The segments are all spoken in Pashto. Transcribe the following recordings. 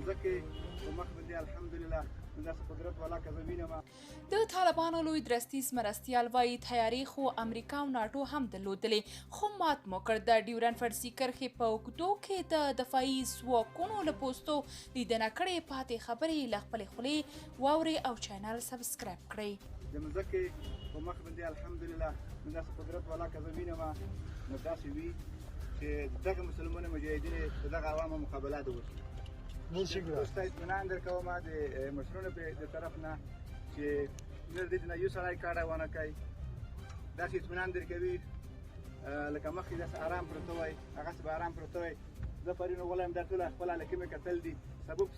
مځکې په مخ باندې الحمدلله داسې قدرت والا که زه وینم. د طالبانو لوی درستیز مرستیال وایي تیارې خو امریکا او ناټو هم درلودلې خو مات مو کړ. د ډیورنډ فرضي کرښې په اوږدو کې د دفاعي ځواکونو له پوستو لیدنه کړې پاتې خبرې له خپلې خولې واورئ او چینل سبسکرایب کړئ. د مځکې په مخ باندې الحمدلله داسې قدرت والا که زه وینم نو داسې وي چې دغه مسلمانو مجاهدین د دغه عوامو مقابله ده وشي. تاسو ته اطمینان درکوم د مشرونو د طرف نه چې نه د دې نه یو سړی کاډه ونه کوي. داسې اطمینان درکوي لکه مخکې داسې ارام پروته وای هغسې به ارام پروته وای. زه پرون وغلی یم دا ټول خپل هلکې مې کتل دي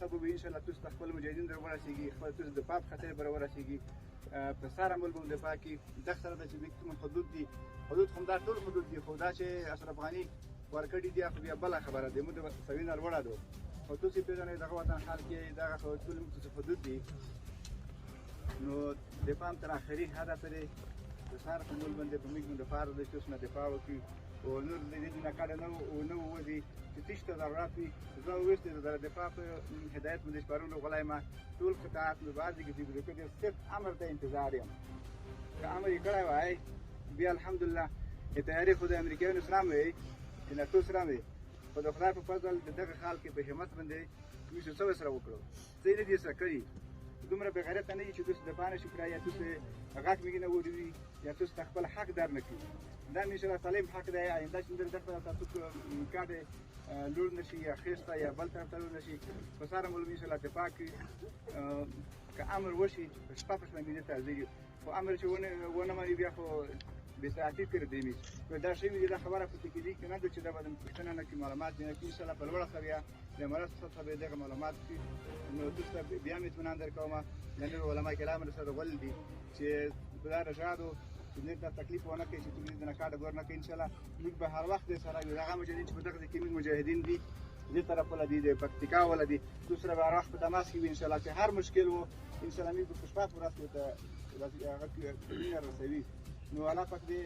سبب انشاءالله تاسو ته خپل مجاهدین در ورسېږي خپل تاسو دفاع په خاطر به ورسېږي په ساره ملک به دفاع کړي. دغه سره ده چې کوم حدود دي حدود خو همدا ټول حدود دي خو دا چې اشرف غني ورکړي دي خو بیا بله خبره ده موږ د سوي نه لوړه ده خو تاسو پېژنئ دغه وطن حال کې دغه خو ټول موږ حدود دي نو دفاع هم تر آخري حده پورې د ساره په ملک باندې په موږ باندې فارغ دی چې اوس نه دفاع وکړي او نور د دې نه کاډه نه ووځي چې تیښته ضرورت وي. زه وروسته د دفاع په هدایت باندې شپارون غلی یم ټول قطاعات مې بعضې کې دي صرف امر ته انتظار یم. که امر یې کړی وای بیا الحمدلله تیارې خو د امریکایانو سره هم وي د ناټو سره هم وي خو د خدای په فضل د دغه حال کې په همت باندې موږ څه ورسره وکړو څه یې نه دي سره کړي. دومره بې غیرته نه وي چې تاسو دفاع نه شو کړی یا تاسو غږ مې نه وروي یا تاسو ته خپل حق در نه کړي. دا مې انشاءالله سالم حق دی آینده چې موږ دغه تاسو کاډې لوړ نه شي یا خیسته یا بل طرف ته لوړ نه شي په ساره ملک انشاءالله دفاع کوي. که امر وشي په شپه په شپه ملي ته حاضر یو خو امر چې ونه مني بیا خو بېساعتي کړی دی مې دا شوي دي دا خبره په کې دي که نه ده چې دا به پوښتنه نه کړي معلومات دې نه کړي انشاءالله په لوړه سویه د مرستو سطحه به دغه معلومات کړي. نو تاسو ته بیا مې اطمینان درکوم د نورو علما کرام سره غول دي چې په دا رشادو چې نور دا تکلیف ونه کوي چې تاسو دې نه کاډه ګور نه کوي. انشاءالله موږ به هر وخت سره یو هغه مجاهدین چې په دغه ځای کې موږ مجاهدین دي دې طرف ولا دي د پکتیکا ولا دي تاسو سره به هر وخت په تماس کې وي انشاءالله چې هر مشکل و انشاءالله موږ په شپه ورځ ته هغه رسوي. نو الله پاک دې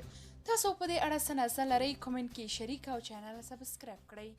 تاسو په دې اړه څه نظر لرئ کومنټ کې شریک او چینل سبسکرایب کړئ.